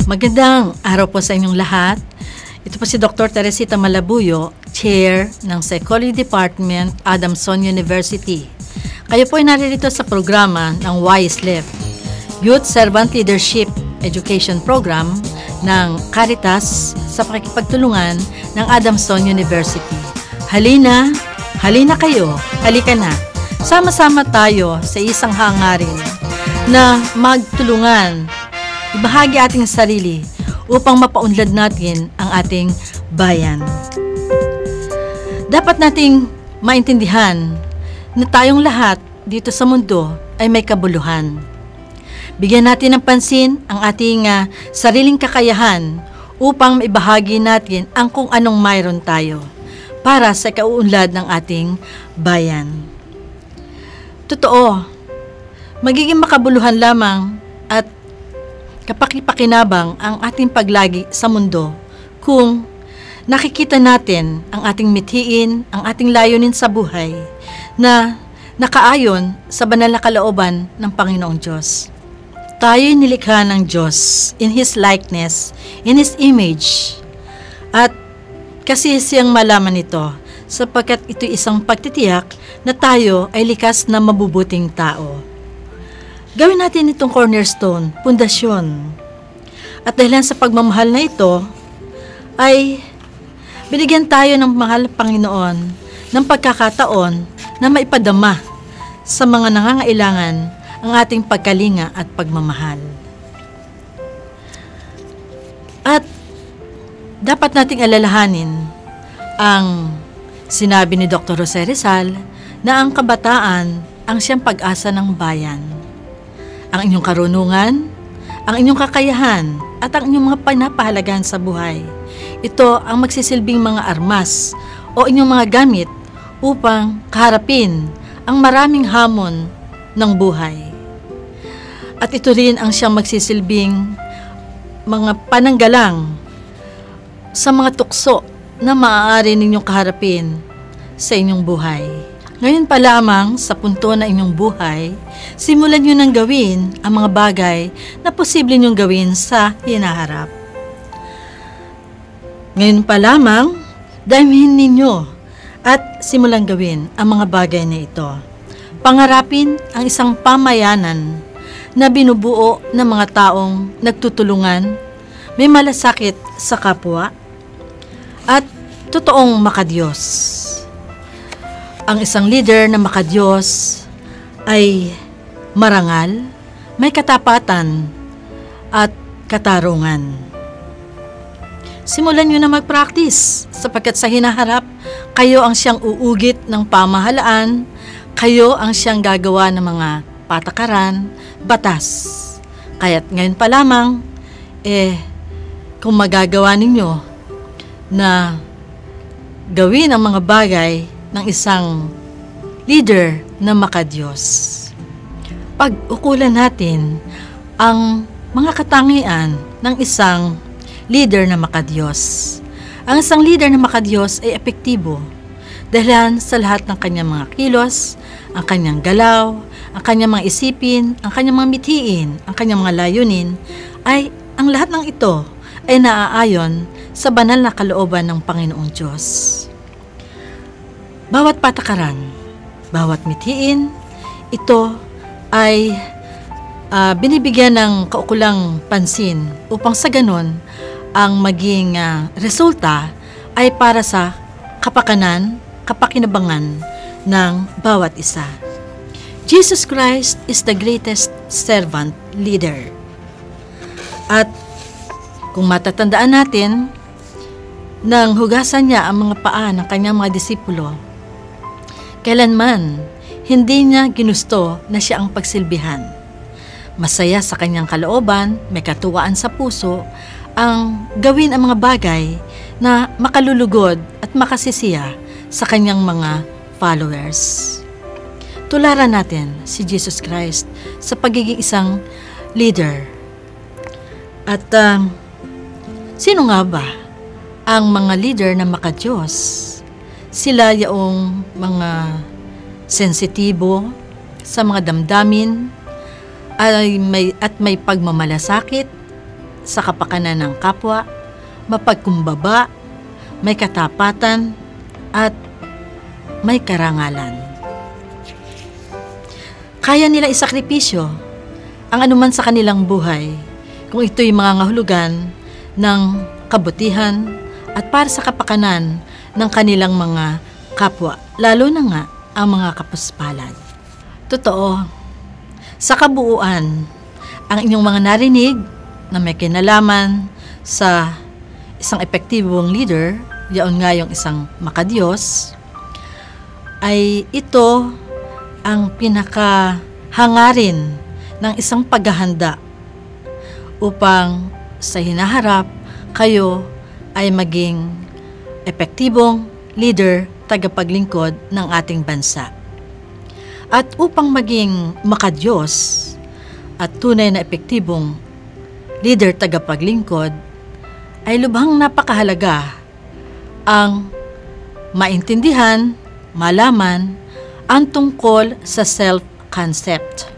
Magandang araw po sa inyong lahat. Ito po si Dr. Teresita Malabuyo, Chair ng Psychology Department, Adamson University. Kayo po ay naririto sa programa ng YSLEP, Youth Servant Leadership Education Program ng Caritas sa pakikipagtulungan ng Adamson University. Halina kayo, halika na. Sama-sama tayo sa isang hangarin na magtulungan, ibahagi ating sarili upang mapaunlad natin ang ating bayan. Dapat nating maintindihan na tayong lahat dito sa mundo ay may kabuluhan. Bigyan natin ng pansin ang ating sariling kakayahan upang maibahagi natin ang kung anong mayroon tayo para sa kauunlad ng ating bayan. Totoo, magiging makabuluhan lamang at kapakipakinabang ang ating paglagi sa mundo kung nakikita natin ang ating mithiin, ang ating layunin sa buhay na nakaayon sa banal na kalooban ng Panginoong Diyos. Tayo'y nilikha ng Diyos in His likeness, in His image. At kasi siyang malaman ito sapagkat ito isang pagtitiyak na tayo ay likas na mabubuting tao. Gawin natin itong cornerstone, pundasyon. At dahil sa pagmamahal na ito, ay binigyan tayo ng mahal Panginoon ng pagkakataon na maipadama sa mga nangangailangan ang ating pagkalinga at pagmamahal. At dapat nating alalahanin ang sinabi ni Dr. Jose Rizal na ang kabataan ang siyang pag-asa ng bayan. Ang inyong karunungan, ang inyong kakayahan, at ang inyong mga pinapahalagahan sa buhay. Ito ang magsisilbing mga armas o inyong mga gamit upang kaharapin ang maraming hamon ng buhay. At ito rin ang siyang magsisilbing mga pananggalang sa mga tukso na maaari ninyong kaharapin sa inyong buhay. Ngayon pa lamang sa punto na inyong buhay, simulan nyo nang gawin ang mga bagay na posible nyong gawin sa hinaharap. Ngayon pa lamang, damihin ninyo at simulan gawin ang mga bagay na ito. Pangarapin ang isang pamayanan na binubuo ng mga taong nagtutulungan, may malasakit sa kapwa, at totoong makadiyos. Ang isang leader na makadiyos ay marangal, may katapatan at katarungan. Simulan nyo na mag-practice sapagkat sa hinaharap, kayo ang siyang uugit ng pamahalaan, kayo ang siyang gagawa ng mga patakaran, batas. Kaya't ngayon pa lamang, kung magagawa ninyo na gawin ang mga bagay ng isang leader na makadiyos. Pag-ukulan natin ang mga katangian ng isang leader na makadiyos. Ang isang leader na makadiyos ay epektibo dahil sa lahat ng kanyang mga kilos, ang kanyang galaw, ang kanyang mga isipin, ang kanyang mga mithiin, ang kanyang mga layunin, ay ang lahat ng ito ay naaayon sa banal na kalooban ng Panginoong Diyos. Bawat patakaran, bawat mithiin, ito ay binibigyan ng kaukulang pansin upang sa ganon ang maging resulta ay para sa kapakanan, kapakinabangan ng bawat isa. Jesus Christ is the greatest servant leader. At kung matatandaan natin, nang hugasan niya ang mga paa ng kanyang mga disipulo, kailanman hindi niya ginusto na siya ang pagsilbihan. Masaya sa kanyang kalooban, may katuwaan sa puso, ang gawin ang mga bagay na makalulugod at makasisiya sa kanyang mga followers. Tularan natin si Jesus Christ sa pagiging isang leader. At sino nga ba ang mga leader na makadiyos? Sila yaong mga sensitibo sa mga damdamin, at may pagmamalasakit sa kapakanan ng kapwa, mapagkumbaba, may katapatan, at may karangalan. Kaya nila isakripisyo ang anuman sa kanilang buhay kung ito'y mangangahulugan ng kabutihan at para sa kapakanan ng kanilang mga kapwa, lalo na nga ang mga kapuspalad. Totoo, sa kabuuan, ang inyong mga narinig na may kinalaman sa isang epektibong leader, yaon nga yung isang makadiyos, ay ito ang pinakahangarin ng isang paghahanda upang sa hinaharap kayo ay maging epektibong leader, tagapaglingkod ng ating bansa. At upang maging makadiyos at tunay na epektibong leader, tagapaglingkod, ay lubhang napakahalaga ang maintindihan, malaman ang tungkol sa self-concept.